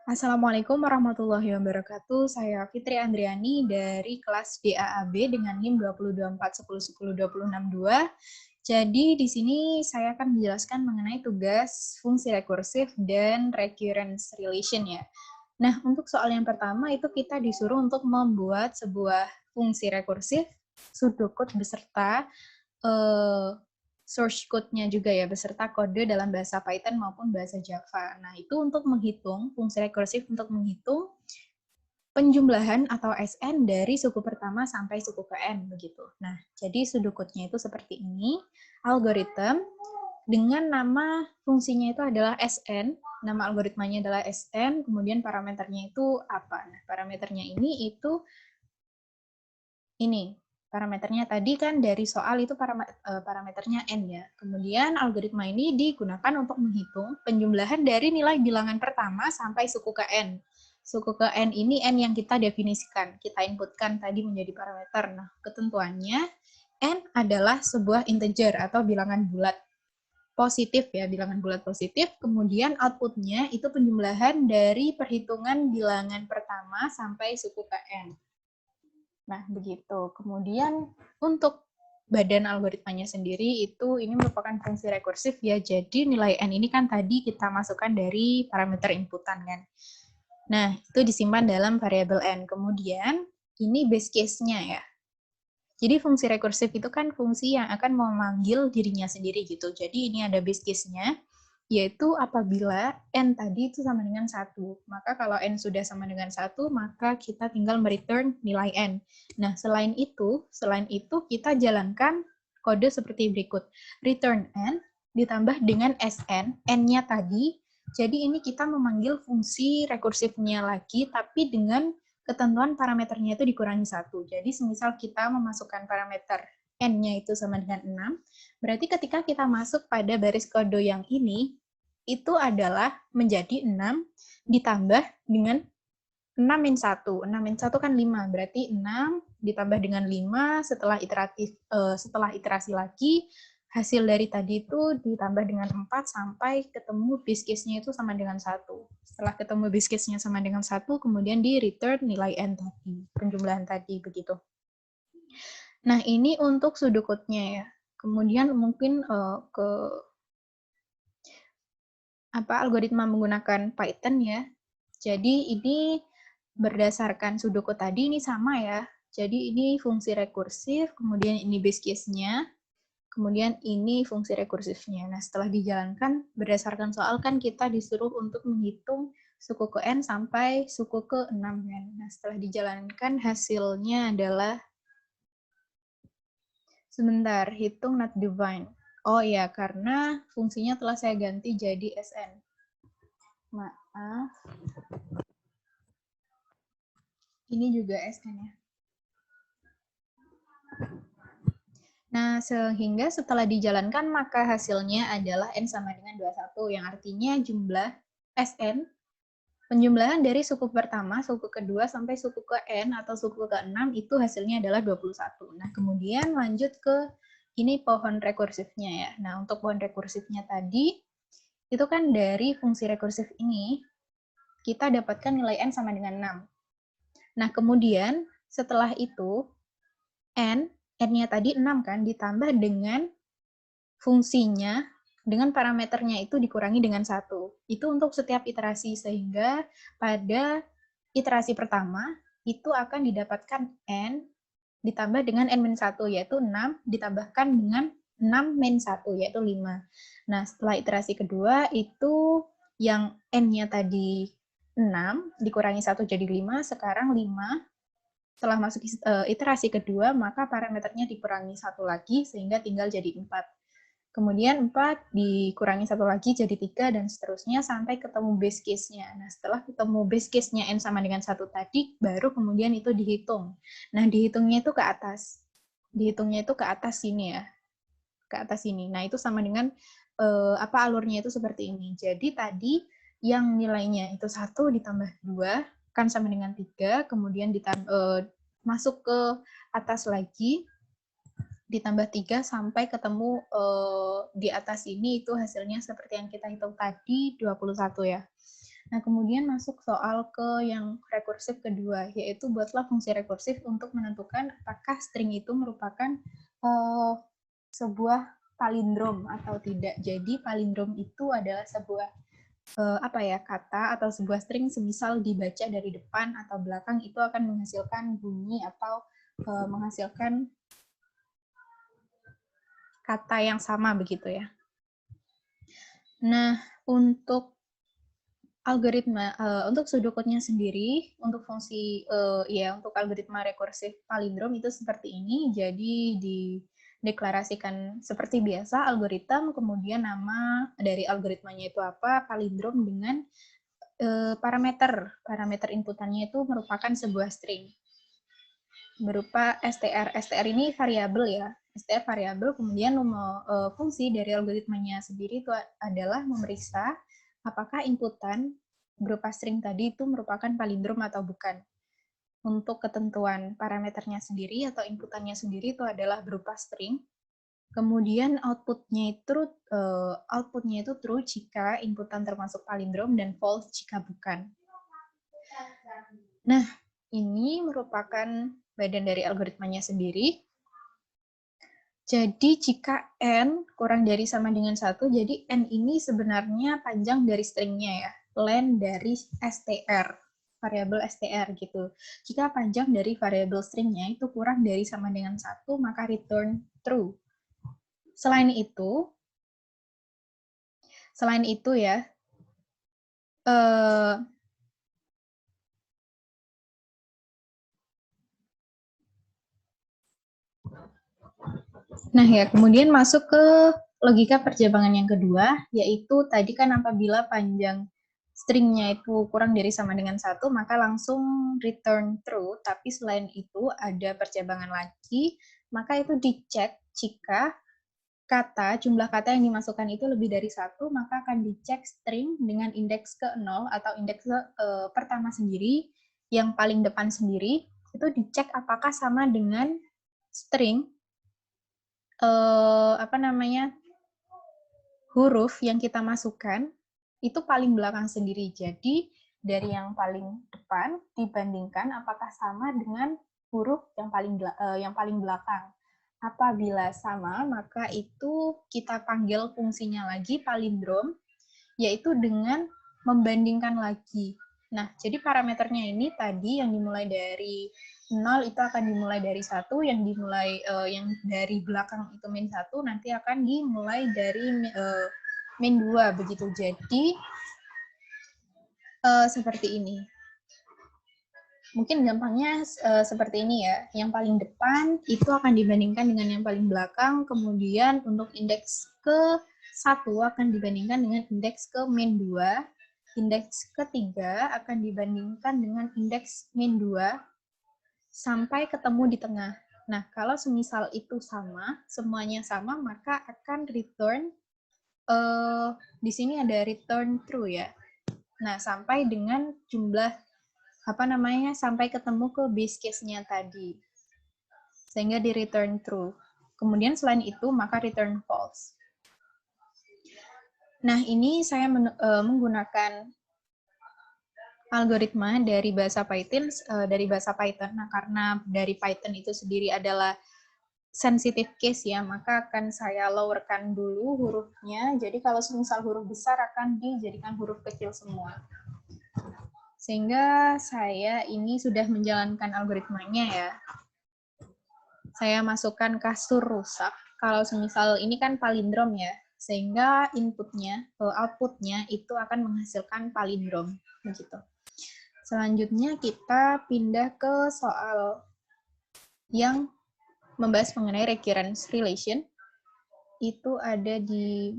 Assalamualaikum warahmatullahi wabarakatuh. Saya Fitri Andriani dari kelas DAAB dengan NIM 22410102062. Jadi di sini saya akan menjelaskan mengenai tugas fungsi rekursif dan recurrence relation ya. Nah, untuk soal yang pertama itu kita disuruh untuk membuat sebuah fungsi rekursif pseudocode beserta source code-nya juga ya, beserta kode dalam bahasa Python maupun bahasa Java. Nah, itu untuk menghitung, fungsi rekursif untuk menghitung penjumlahan atau SN dari suku pertama sampai suku ke N, begitu. Nah, jadi pseudocode-nya itu seperti ini, algoritma dengan nama fungsinya itu adalah SN, nama algoritmanya adalah SN, kemudian parameternya itu apa? Nah, parameternya ini parameternya tadi kan dari soal itu parameternya N ya. Kemudian algoritma ini digunakan untuk menghitung penjumlahan dari nilai bilangan pertama sampai suku ke N. Suku ke N ini N yang kita definisikan, kita inputkan tadi menjadi parameter. Nah, ketentuannya N adalah sebuah integer atau bilangan bulat positif ya, bilangan bulat positif. Kemudian outputnya itu penjumlahan dari perhitungan bilangan pertama sampai suku ke N. Nah, begitu. Kemudian untuk badan algoritmanya sendiri ini merupakan fungsi rekursif ya. Jadi nilai n ini kan tadi kita masukkan dari parameter inputan kan. Nah, itu disimpan dalam variabel n. Kemudian ini base case-nya ya. Jadi fungsi rekursif itu kan fungsi yang akan memanggil dirinya sendiri gitu. Jadi ini ada base case-nya, yaitu apabila n tadi itu sama dengan 1. Maka kalau n sudah sama dengan 1, maka kita tinggal mereturn nilai n. Nah, selain itu kita jalankan kode seperti berikut. Return n ditambah dengan sn, n-nya tadi. Jadi ini kita memanggil fungsi rekursifnya lagi, tapi dengan ketentuan parameternya itu dikurangi 1. Jadi semisal kita memasukkan parameter n-nya itu sama dengan 6, berarti ketika kita masuk pada baris kode yang ini, itu adalah menjadi 6 ditambah dengan 6 min 1. 6 min 1 kan 5, berarti 6 ditambah dengan 5 setelah iterasi lagi, hasil dari tadi itu ditambah dengan 4 sampai ketemu base case-nya itu sama dengan 1. Setelah ketemu base case-nya sama dengan 1, kemudian di return nilai n tadi, penjumlahan tadi, begitu. Nah, ini untuk pseudocode-nya ya. Kemudian mungkin ke algoritma menggunakan Python ya. Jadi ini berdasarkan pseudocode tadi ini sama ya. Jadi ini fungsi rekursif, kemudian ini base case-nya, kemudian ini fungsi rekursifnya. Nah, setelah dijalankan, berdasarkan soal kan kita disuruh untuk menghitung suku ke N sampai suku ke 6 kan. Nah, setelah dijalankan hasilnya adalah, sebentar, hitung not defined. Oh ya, karena fungsinya telah saya ganti jadi SN. Maaf. Ini juga SN ya. Nah, sehingga setelah dijalankan, maka hasilnya adalah N sama dengan 21, yang artinya jumlah SN, penjumlahan dari suku pertama, suku kedua, sampai suku ke N atau suku ke-6, itu hasilnya adalah 21. Nah, kemudian lanjut ke ini pohon rekursifnya ya. Nah, untuk pohon rekursifnya tadi, itu kan dari fungsi rekursif ini, kita dapatkan nilai N sama dengan 6. Nah, kemudian setelah itu, N-nya tadi 6 kan, ditambah dengan fungsinya, dengan parameternya itu dikurangi dengan 1. Itu untuk setiap iterasi, sehingga pada iterasi pertama, itu akan didapatkan N ditambah dengan N-1, yaitu 6 ditambahkan dengan 6-1, yaitu 5. Nah, setelah iterasi kedua, itu yang N-nya tadi 6, dikurangi 1 jadi 5, sekarang 5. Setelah masuk iterasi kedua, maka parameternya dikurangi 1 lagi, sehingga tinggal jadi 4. Kemudian 4 dikurangi 1 lagi jadi 3, dan seterusnya sampai ketemu base case-nya. Nah, setelah ketemu base case-nya N sama dengan 1 tadi, baru kemudian itu dihitung. Nah, dihitungnya itu ke atas. Dihitungnya itu ke atas sini ya. Ke atas sini. Nah, itu sama dengan alurnya itu seperti ini. Jadi tadi yang nilainya itu 1 ditambah 2, kan sama dengan 3, kemudian masuk ke atas lagi, ditambah 3 sampai ketemu di atas ini, itu hasilnya seperti yang kita hitung tadi, 21 ya. Nah, kemudian masuk soal ke yang rekursif kedua, yaitu buatlah fungsi rekursif untuk menentukan apakah string itu merupakan sebuah palindrom atau tidak. Jadi palindrom itu adalah sebuah kata atau sebuah string semisal dibaca dari depan atau belakang itu akan menghasilkan bunyi atau menghasilkan kata yang sama begitu ya. Nah, untuk algoritma untuk pseudocode-nya sendiri untuk fungsi untuk algoritma rekursif palindrom itu seperti ini. Jadi dideklarasikan seperti biasa algoritma, kemudian nama dari algoritmanya itu apa, palindrom dengan parameter inputannya itu merupakan sebuah string berupa str. str ini variabel ya. str variabel, kemudian fungsi dari algoritmanya sendiri itu adalah memeriksa apakah inputan berupa string tadi itu merupakan palindrom atau bukan. Untuk ketentuan parameternya sendiri atau inputannya sendiri itu adalah berupa string. Kemudian outputnya itu true jika inputan termasuk palindrom dan false jika bukan. Nah, ini merupakan badan dari algoritmanya sendiri. Jadi jika n kurang dari sama dengan 1, jadi n ini sebenarnya panjang dari stringnya ya, len dari str, variabel str gitu. Jika panjang dari variabel stringnya itu kurang dari sama dengan 1, maka return true. Selain itu ya, nah ya, kemudian masuk ke logika perjabangan yang kedua, yaitu tadi kan apabila panjang stringnya itu kurang dari sama dengan 1, maka langsung return true, tapi selain itu ada perjabangan lagi, maka itu dicek jika jumlah kata yang dimasukkan itu lebih dari 1, maka akan dicek string dengan indeks ke 0 atau indeks pertama sendiri, yang paling depan sendiri, itu dicek apakah sama dengan string huruf yang kita masukkan itu paling belakang sendiri. Jadi dari yang paling depan dibandingkan apakah sama dengan huruf yang paling belakang. Apabila sama, maka itu kita panggil fungsinya lagi palindrom, yaitu dengan membandingkan lagi. Nah, jadi parameternya ini tadi yang dimulai dari 0 itu akan dimulai dari 1, yang dari belakang itu min 1 nanti akan dimulai dari min 2 begitu. Jadi seperti ini. Mungkin gampangnya seperti ini ya. Yang paling depan itu akan dibandingkan dengan yang paling belakang, kemudian untuk indeks ke 1 akan dibandingkan dengan indeks ke min 2, indeks ketiga akan dibandingkan dengan indeks min 2, sampai ketemu di tengah. Nah, kalau semisal itu sama, semuanya sama, maka akan return, di sini ada return true ya. Nah, sampai dengan jumlah sampai ketemu ke base case-nya tadi. Sehingga di return true. Kemudian selain itu, maka return false. Nah, ini saya menggunakan algoritma dari bahasa Python. Nah, karena dari Python itu sendiri adalah sensitive case ya, maka akan saya lowerkan dulu hurufnya. Jadi kalau misal huruf besar akan dijadikan huruf kecil semua. Sehingga saya ini sudah menjalankan algoritmanya ya. Saya masukkan kasur rusak. Kalau semisal ini kan palindrom ya, sehingga outputnya itu akan menghasilkan palindrom. Begitu. Selanjutnya kita pindah ke soal yang membahas mengenai recurrence relation. Itu ada di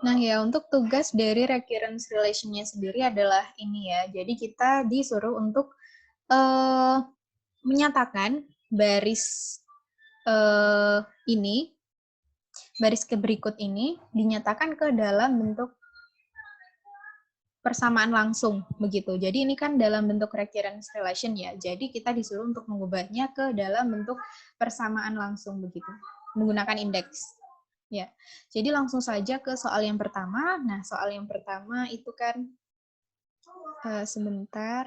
Nah ya, untuk tugas dari recurrence relation-nya sendiri adalah ini ya. Jadi kita disuruh untuk menyatakan baris berikut ini dinyatakan ke dalam bentuk persamaan langsung begitu. Jadi ini kan dalam bentuk recurrence relation ya. Jadi kita disuruh untuk mengubahnya ke dalam bentuk persamaan langsung begitu. menggunakan indeks. Ya, jadi langsung saja ke soal yang pertama. Nah, soal yang pertama itu kan sebentar.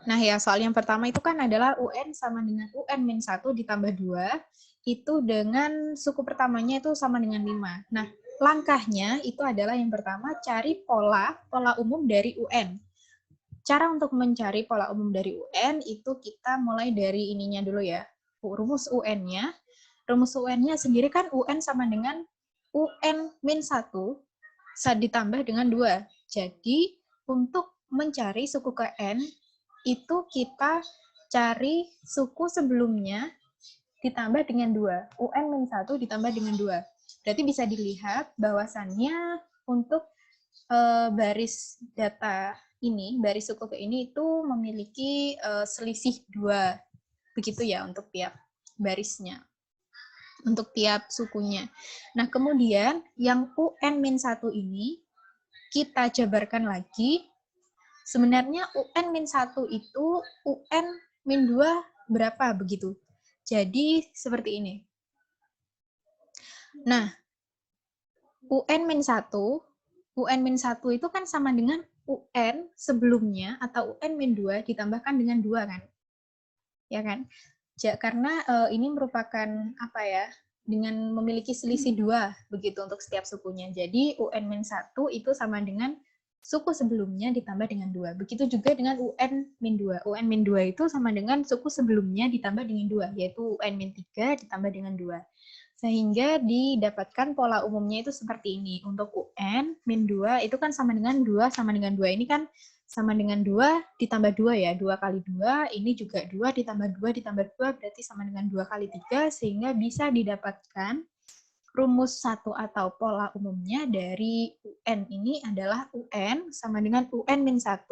Nah ya, soal yang pertama itu kan adalah UN sama dengan UN-1 ditambah 2, itu dengan suku pertamanya itu sama dengan 5. Nah, langkahnya itu adalah yang pertama, cari pola umum dari UN. Cara untuk mencari pola umum dari UN itu kita mulai dari ininya dulu ya, rumus UN-nya. Rumus UN-nya sendiri kan UN sama dengan UN-1 ditambah dengan 2. Jadi, untuk mencari suku ke N, itu kita cari suku sebelumnya ditambah dengan 2. UN-1 ditambah dengan 2. Berarti bisa dilihat bahwasannya untuk baris data ini, baris suku ke ini itu memiliki selisih 2. Begitu ya untuk tiap barisnya, untuk tiap sukunya. Nah, kemudian yang UN-1 ini kita jabarkan lagi. Sebenarnya UN-1 itu UN-2 berapa begitu. Jadi seperti ini. Nah, UN-1 itu kan sama dengan UN sebelumnya atau UN-2 ditambahkan dengan 2 kan? Ya kan? Karena ini merupakan apa ya? Dengan memiliki selisih 2 begitu untuk setiap sukunya. Jadi UN-1 itu sama dengan suku sebelumnya ditambah dengan 2. Begitu juga dengan UN-2. UN-2 itu sama dengan suku sebelumnya ditambah dengan 2, yaitu UN-3 ditambah dengan 2. Sehingga didapatkan pola umumnya itu seperti ini. Untuk UN-2 itu kan sama dengan 2 sama dengan 2. Ini kan sama dengan 2 ditambah 2 ya. 2 kali 2, ini juga 2 ditambah 2 ditambah 2, berarti sama dengan 2 kali 3, sehingga bisa didapatkan rumus 1 atau pola umumnya dari UN ini adalah UN sama dengan UN-1.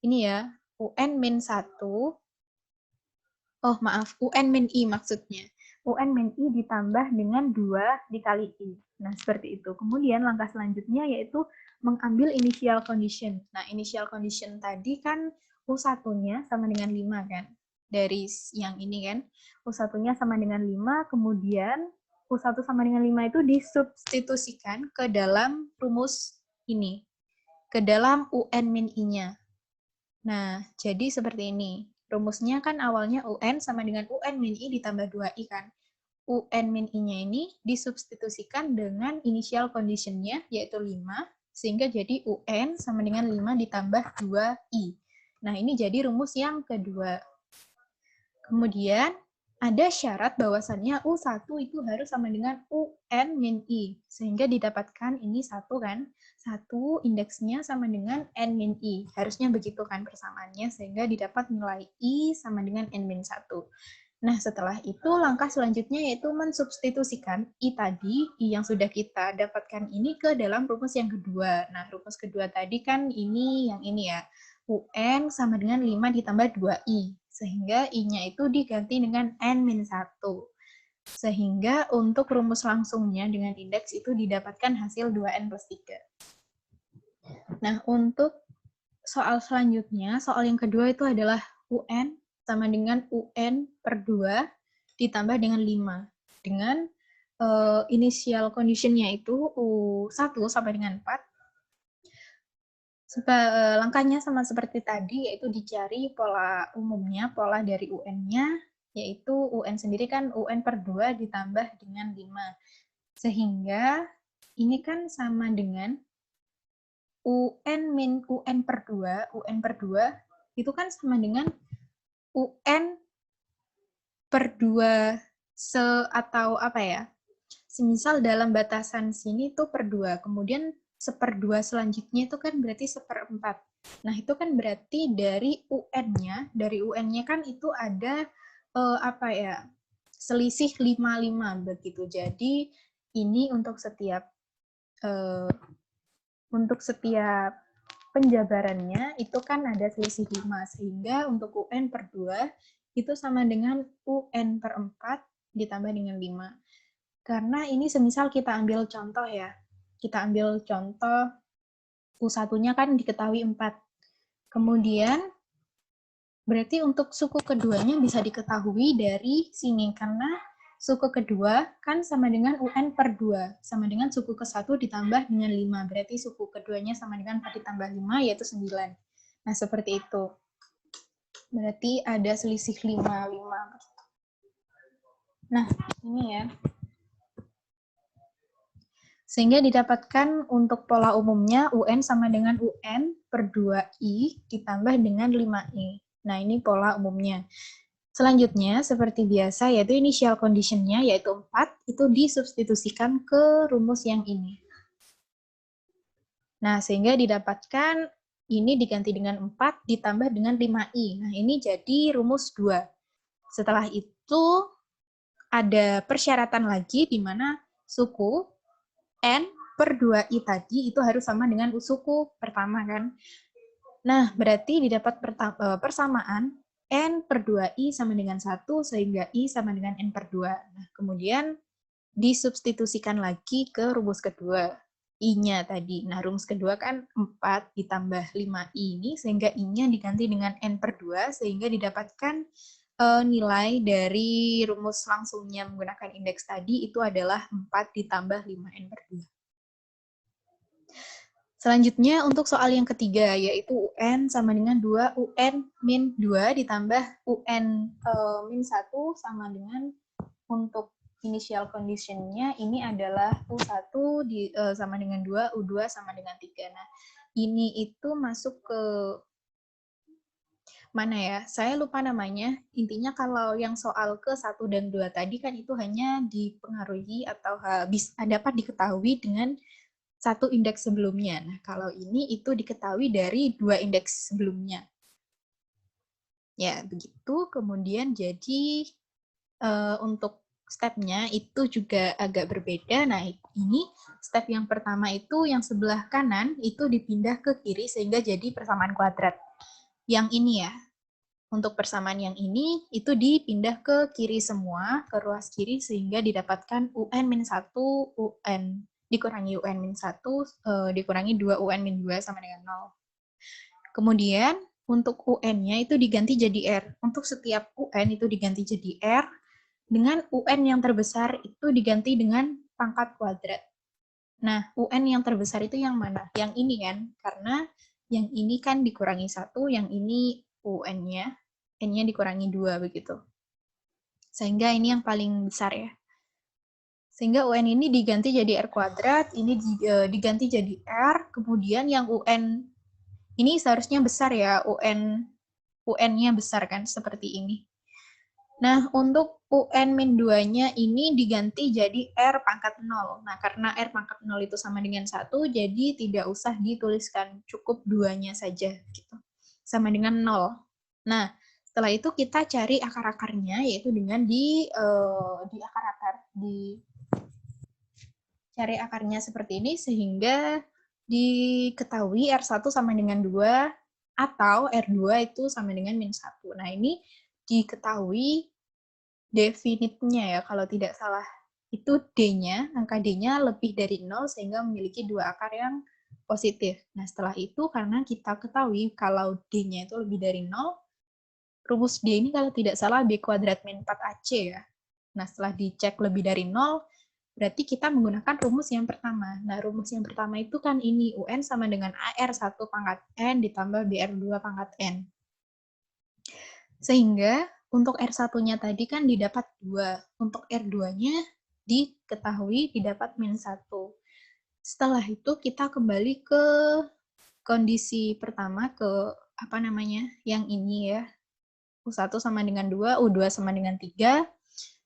Ini ya, UN-1. Oh, maaf, UN-I maksudnya. UN-I ditambah dengan 2 dikali I. Nah, seperti itu. Kemudian langkah selanjutnya yaitu mengambil initial condition. Nah, initial condition tadi kan U1-nya sama dengan 5 kan? Dari yang ini kan. U1-nya sama dengan 5, kemudian U1 sama dengan 5 itu disubstitusikan ke dalam rumus ini. Ke dalam UN-I-nya. Nah, jadi seperti ini. Rumusnya kan awalnya UN sama dengan UN-I ditambah 2I kan. UN-I-nya ini disubstitusikan dengan initial condition-nya, yaitu 5, sehingga jadi UN sama dengan 5 ditambah 2I. Nah, ini jadi rumus yang kedua. Kemudian, ada syarat bahwasannya U1 itu harus sama dengan UN-I, sehingga didapatkan ini 1 kan, 1 indeksnya sama dengan N-I. Harusnya begitu kan persamaannya, sehingga didapat nilai I sama dengan N-1. Nah, setelah itu langkah selanjutnya yaitu mensubstitusikan I tadi, I yang sudah kita dapatkan ini ke dalam rumus yang kedua. Nah, rumus kedua tadi kan ini yang ini ya, UN sama dengan 5 ditambah 2I. Sehingga I-nya itu diganti dengan N-1. Sehingga untuk rumus langsungnya dengan indeks itu didapatkan hasil 2N plus 3. Nah, untuk soal selanjutnya, soal yang kedua itu adalah UN sama dengan UN per 2 ditambah dengan 5. Dengan initial condition-nya itu U1 sampai dengan 4. Langkahnya sama seperti tadi, yaitu dicari pola umumnya, pola dari UN-nya, yaitu UN sendiri kan UN per 2 ditambah dengan 5. Sehingga ini kan sama dengan UN per 2, UN per 2 itu kan sama dengan UN per 2 atau apa ya? Semisal dalam batasan sini tuh per 2, kemudian seperdua selanjutnya itu kan berarti 1/4. Nah, itu kan berarti dari UN-nya kan itu ada apa ya? Selisih 5/5 begitu. Jadi ini untuk setiap penjabarannya itu kan ada selisih 5, sehingga untuk UN per 2 itu sama dengan UN per 4 ditambah dengan 5. Karena ini semisal kita ambil contoh ya, kita ambil contoh U1-nya kan diketahui 4. Kemudian Berarti untuk suku keduanya bisa diketahui dari sini, karena suku kedua kan sama dengan UN per 2, sama dengan suku ke-1 ditambah dengan 5. Berarti suku keduanya sama dengan 4 ditambah 5, yaitu 9. Nah, seperti itu. Berarti ada selisih 5. Nah, ini ya. Sehingga didapatkan untuk pola umumnya UN sama dengan UN per 2I ditambah dengan 5I. Nah, ini pola umumnya. Selanjutnya, seperti biasa, yaitu initial condition-nya, yaitu 4, itu disubstitusikan ke rumus yang ini. Nah, sehingga didapatkan ini diganti dengan 4 ditambah dengan 5I. Nah, ini jadi rumus 2. Setelah itu, ada persyaratan lagi di mana suku N per 2I tadi itu harus sama dengan suku pertama kan. Nah, berarti didapat persamaan N per 2I sama dengan 1, sehingga I sama dengan N per 2. Nah, kemudian disubstitusikan lagi ke rumus kedua, I-nya tadi. Nah, rumus kedua kan 4 ditambah 5I ini, sehingga I-nya diganti dengan N per 2, sehingga didapatkan nilai dari rumus langsungnya menggunakan indeks tadi itu adalah 4 ditambah 5N per 2. Selanjutnya untuk soal yang ketiga, yaitu UN sama dengan 2 UN min 2 ditambah UN min 1 sama dengan untuk initial condition-nya ini adalah U1 sama dengan 2, U2 sama dengan 3. Nah, ini itu masuk ke mana ya? Saya lupa namanya. Intinya kalau yang soal ke 1 dan 2 tadi kan itu hanya dipengaruhi atau dapat diketahui dengan satu indeks sebelumnya. Nah, kalau ini itu diketahui dari 2 indeks sebelumnya. Ya, begitu. Kemudian jadi untuk step-nya itu juga agak berbeda. Nah, ini step yang pertama itu yang sebelah kanan itu dipindah ke kiri sehingga jadi persamaan kuadrat. Yang ini ya, untuk persamaan yang ini itu dipindah ke kiri semua, ke ruas kiri sehingga didapatkan UN-1 UN dikurangi UN-1 dikurangi 2 UN-2 sama dengan 0. Kemudian untuk UN-nya itu diganti jadi R. Untuk setiap UN itu diganti jadi R, dengan UN yang terbesar itu diganti dengan pangkat kuadrat. Nah, UN yang terbesar itu yang mana? Yang ini kan, karena yang ini kan dikurangi 1, yang ini UN-nya, N-nya dikurangi 2 begitu. Sehingga ini yang paling besar ya. Sehingga UN ini diganti jadi R kuadrat, ini diganti jadi R, kemudian yang UN ini seharusnya besar ya, UN-nya besar kan, seperti ini. Nah, untuk UN-2-nya ini diganti jadi R pangkat 0. Nah, karena R pangkat 0 itu sama dengan 1, jadi tidak usah dituliskan, cukup 2-nya saja. Gitu. Sama dengan 0. Nah, setelah itu kita cari akar-akarnya, yaitu dengan di akar-akar. Cari akarnya seperti ini, sehingga diketahui R1 sama dengan 2, atau R2 itu sama dengan min 1. Nah, ini diketahui definitnya ya, kalau tidak salah. Itu D-nya, angka D-nya lebih dari 0, sehingga memiliki 2 akar yang positif. Nah, setelah itu, karena kita ketahui kalau D-nya itu lebih dari 0, rumus D ini kalau tidak salah B kuadrat min 4AC ya. Nah, setelah dicek lebih dari 0, berarti kita menggunakan rumus yang pertama. Nah, rumus yang pertama itu kan ini, UN sama dengan AR1 pangkat N ditambah BR2 pangkat N. Sehingga untuk R1-nya tadi kan didapat 2. Untuk R2-nya diketahui didapat min 1. Setelah itu kita kembali ke kondisi pertama, ke apa namanya, yang ini ya. U1 sama dengan 2, U2 sama dengan 3.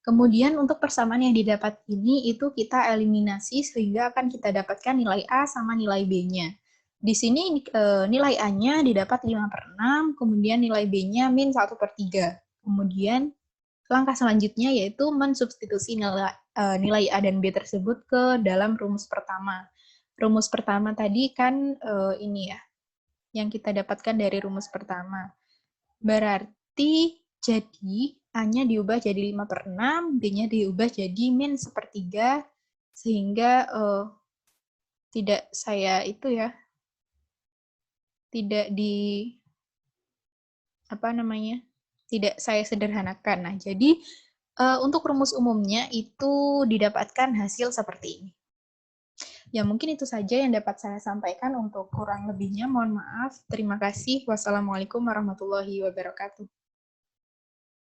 Kemudian untuk persamaan yang didapat ini itu kita eliminasi sehingga akan kita dapatkan nilai A sama nilai B-nya. Di sini nilai A-nya didapat 5/6, kemudian nilai B-nya min 1/3. Kemudian langkah selanjutnya yaitu mensubstitusi nilai A dan B tersebut ke dalam rumus pertama. Rumus pertama tadi kan ini ya, yang kita dapatkan dari rumus pertama. Berarti jadi A-nya diubah jadi 5/6, B-nya diubah jadi min 1/3, sehingga tidak saya itu ya, tidak apa namanya, tidak saya sederhanakan. Nah, jadi untuk rumus umumnya itu didapatkan hasil seperti ini. Ya, mungkin itu saja yang dapat saya sampaikan. Untuk kurang lebihnya mohon maaf. Terima kasih. Wassalamualaikum warahmatullahi wabarakatuh.